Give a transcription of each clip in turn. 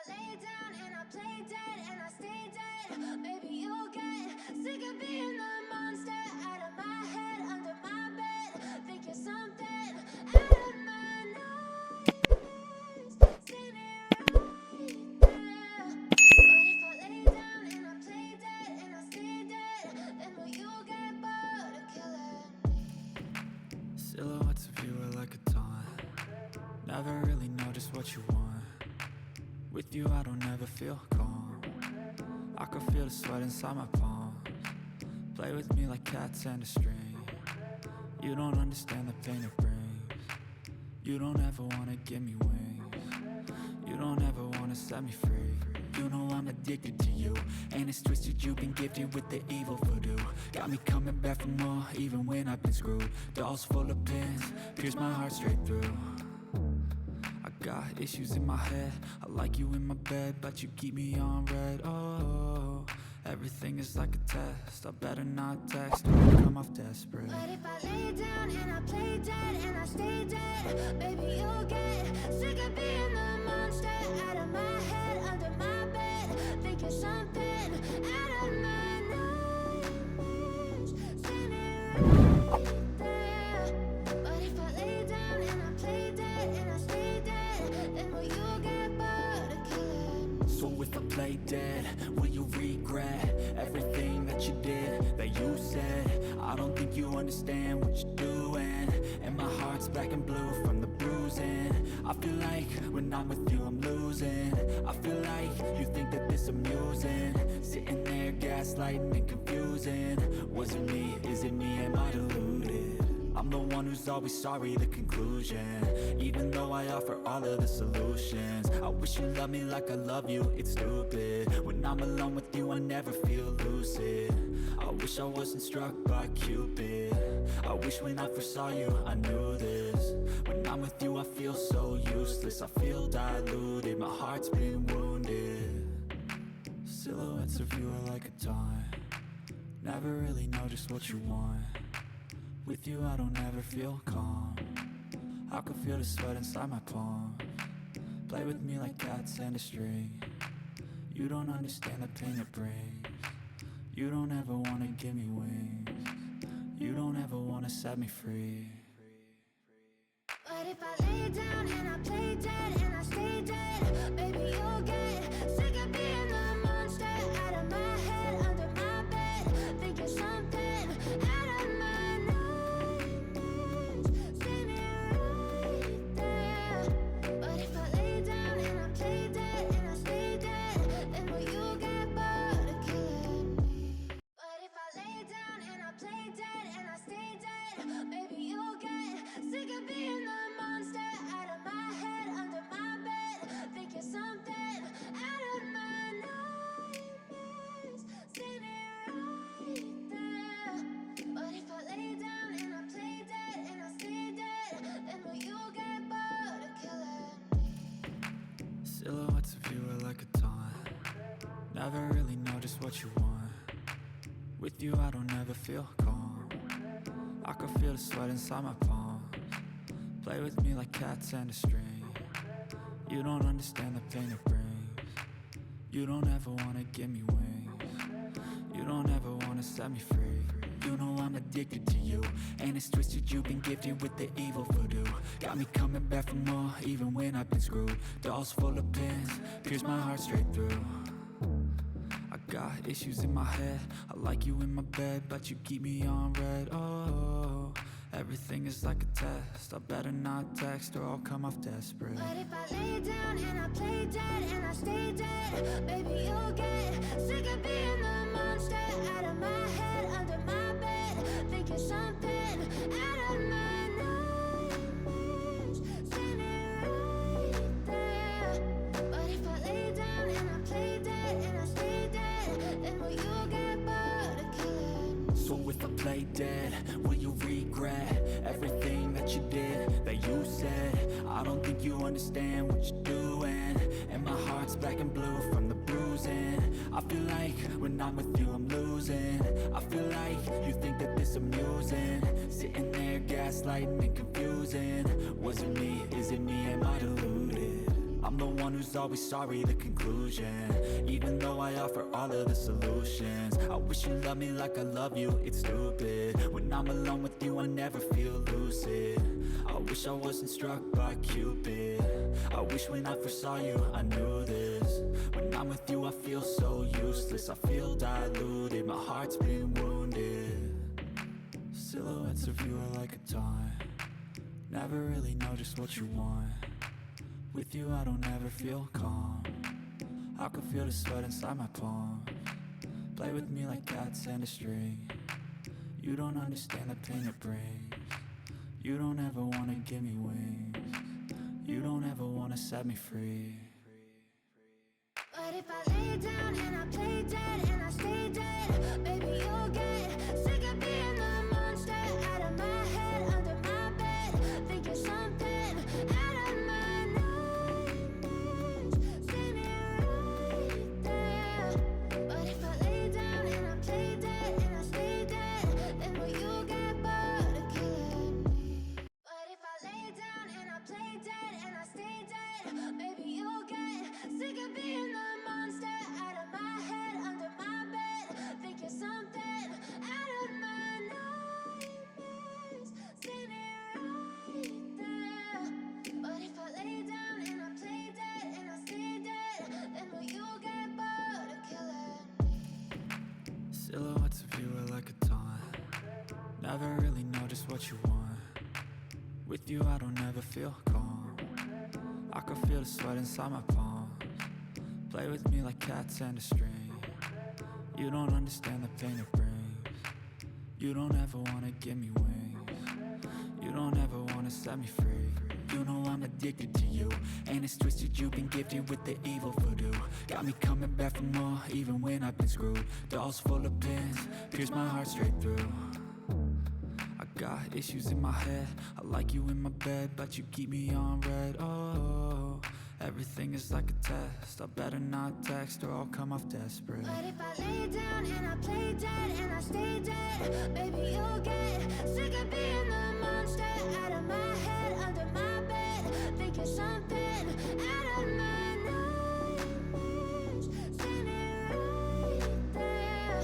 lay down and I play dead and I stay dead, maybe you'll get sick of being the monster out of my head, under my bed. Think you're something out of my nightmares, standing right there. But if I lay down and I play dead and I stay dead, then will you get bored of killing me? Silhouettes of you are like a taunt. Never really know just what you want. With you I don't ever feel calm. I can feel the sweat inside my palms. Play with me like cats and a string. You don't understand the pain it brings. You don't ever wanna give me wings. You don't ever wanna set me free. You know I'm addicted to you, and it's twisted, you've been gifted with the evil voodoo. Got me coming back for more, even when I've been screwed. Dolls full of pins, pierce my heart straight through. I got issues in my head, I like you in my bed, but you keep me on red. Oh, everything is like a test, I better not text or I'll come off desperate. But if I lay down and I play dead and I stay dead, baby you'll get sick of being the monster out of my head, under my bed. Think you're something out of my nightmares, standing right there. But if I lay down and I play dead and I stay dead, then will you get bored of killing me? So if I play dead, will you regret everything that you did, that you said? I don't think you understand what you're doing, and my heart's black and blue from the bruising. I feel like when I'm with you I'm losing. I feel like you think that this amusing, sitting there gaslighting and confusing. Was it me? Is it me? Am I deluded? I'm the one who's always sorry, the conclusion. Even though I offer all of the solutions, I wish you loved me like I love you, it's stupid. When I'm alone with you I never feel lucid. I wish I wasn't struck by Cupid. I wish when I first saw you I knew this. When I'm with you I feel so useless, I feel diluted, my heart's been wounded. Silhouettes of you are like a taunt. Never really know just what you want. With you I don't ever feel calm. I can feel the sweat inside my palms. Play with me like cats and a string. You don't understand the pain it brings. You don't ever wanna give me wings. You don't ever wanna set me free. But if I lay down and I play dead and I stay dead, baby you'll get sick of being the monster out of my head, under my bed. Think you're something out of my nightmares, standing right there. But if I lay down and I play dead and I stay dead, then will you get bored of killing me? But if I lay down and I play dead and I stay dead, maybe you'll get sick of being the monster out of my head, under my bed. Think you're something out of my nightmares, standing right there. But if I lay down and I play dead and I stay dead, then will you get bored of killing me? Silhouettes of you are like a taunt. Never really know just what you want. With you I don't ever feel calm. I can feel the sweat inside my palms. Play with me like cats and a string. You don't understand the pain it brings. You don't ever wanna give me wings. You don't ever wanna set me free. You know I'm addicted to you, and it's twisted, you've been gifted with the evil voodoo. Got me coming back for more, even when I've been screwed. Dolls full of pins, pierce my heart straight through. I got issues in my head, I like you in my bed, but you keep me on red. Oh, everything is like a test, I better not text or I'll come off desperate. But if I lay down and I play dead and I stay dead, baby you'll get sick of being the monster out of my head, under my bed. Think you're something out of my nightmares, standing right there. But if I lay down and I play dead and I stay dead, then will you get bored of killing me? So if I play dead, will you regret everything that you did, that you said? I don't think you understand what you're doing, and my heart's black and blue from the bruising. I feel like when I'm with you I'm losing. I feel like you think that this amusing, sitting there gaslighting and confusing. Was it me? Is it me? Am I deluded? I'm I'm the one who's always sorry, the conclusion. Even though I offer all of the solutions, I wish you loved me like I love you, it's stupid. When I'm alone with you, I never feel lucid. I wish I wasn't struck by Cupid. I wish when I first saw you, I knew this. When I'm with you, I feel so useless. I feel diluted, my heart's been wounded. Silhouettes of you are like a taunt. Never really know just what you want. With you I don't ever feel calm. I can feel the sweat inside my palms. Play with me like cats and a string. You don't understand the pain it brings. You don't ever wanna give me wings. You don't ever wanna set me free. But if I lay down and I play dead and I stay dead, baby you'll get sick of being the monster out of my head, under my bed, thinking something out of my nightmares. See me right there. But if I lay down and I play dead and I stay dead, then will you get bored of killing me? But if I lay down and I play dead and I stay dead, baby you'll get sick of being the monster out of my head, under my bed, thinking something out of my nightmares. See me right there. But if I lay down and I play dead and I stay dead, then will you get bored of killing me? Silhouettes of you are like a taunt. Never really know just what you want. With you I don't ever feel calm. I can feel the sweat inside my palms. Play with me like cats and a string. You don't understand the pain it brings. You don't ever wanna give me wings. You don't ever wanna set me free. You know I'm addicted to you, and it's twisted you've been gifted with the evil voodoo. Got me coming back for more, even when I've been screwed. Dolls full of pins, pierce my heart straight through. I got issues in my head, I like you in my bed, but you keep me on red. Oh, everything is like a test. I better not text or I'll come off desperate. But if I lay down and I play dead and I stay dead, baby you'll get sick of being the monster out of my head, under my bed, thinking something out of my nightmares. See me right there.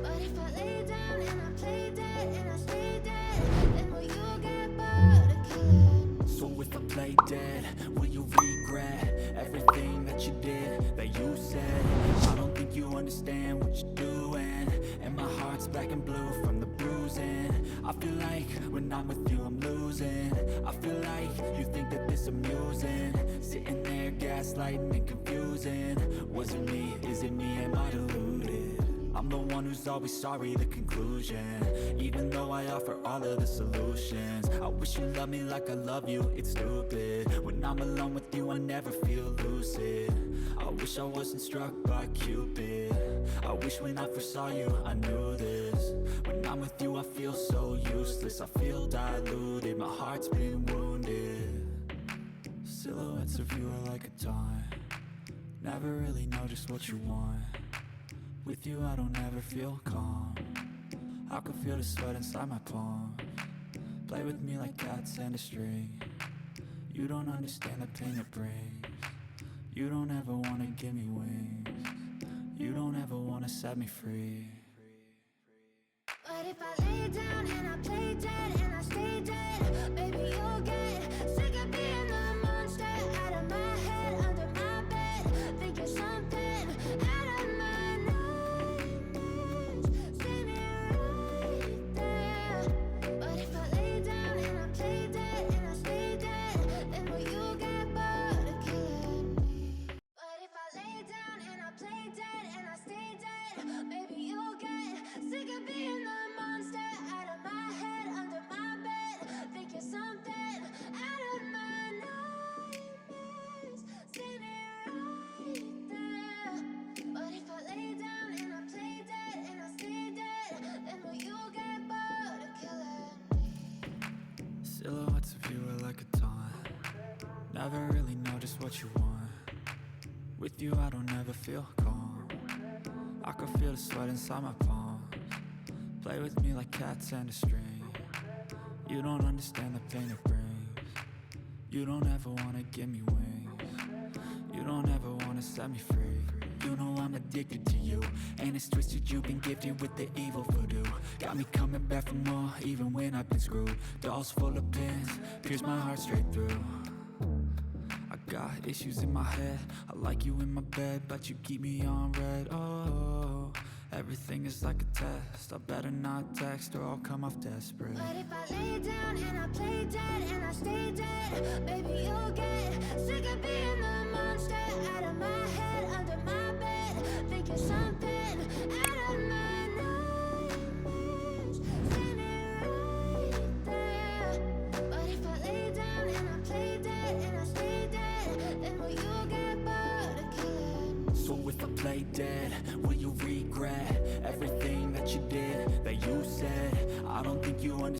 But if I lay down and I play dead and I stay dead, then will you get bored of killing me? So if I play dead, will you regret everything that you did, that you said? I don't think you understand what you're doing, and my heart's black and blue from the bruising. I feel like when I'm with you I'm losing. I feel like you think that this amusing, sitting there gaslighting and confusing. Was it me? Is it me? Am I deluded? I'm the one who's always sorry, the conclusion. Even though I offer all of the solutions, I wish you loved me like I love you, it's stupid. When I'm alone with you, I never feel lucid. I wish I wasn't struck by Cupid. I wish when I first saw you, I knew this. When I'm with you, I feel so useless. I feel diluted, my heart's been wounded. Silhouettes of you are like a taunt. Never really know just what you want. With you I don't ever feel calm. I can feel the sweat inside my palms. Play with me like cats and a string. You don't understand the pain it brings. You don't ever wanna give me wings. You don't ever wanna set me free. But if I lay down and I play dead and I stay dead, baby you'll get sick of being the monster out of my head, under my bed, thinking something out of my nightmares. See me right there. But if I lay down and I play dead and I stay dead, then will you get bored of killing me? But if I lay down and I play dead and I stay dead, baby you'll get sick of being the monster out of my head, under my bed, thinking something out of my nightmares. See me right there. But if I lay down and I play dead and I stay dead, then will you get bored of killing me? Silhouettes of you are like a taunt. Never really know just what you want. With you I don't ever feel calm. I can feel the sweat inside my palms. Play with me like cats and a string. You don't understand the pain it brings. You don't ever wanna give me wings. don't ever wanna set me free. You know I'm addicted to you, and it's twisted, you've been gifted with the evil voodoo. Got me coming back for more, even when I've been screwed. Dolls full of pins, pierce my heart straight through. I got issues in my head, I like you in my bed, but you keep me on red. Oh, everything is like a test, I better not text or I'll come off desperate. But if I lay down and I play dead and I stay dead, baby, you'll get sick of being the monster out of my head, under my bed, thinking something out of my nightmares, standing right there. But if I lay down and I play dead and I stay dead, then will you get bored of killing? So if I play dead, will you regret everything that you did, that you said? I don't think you understand.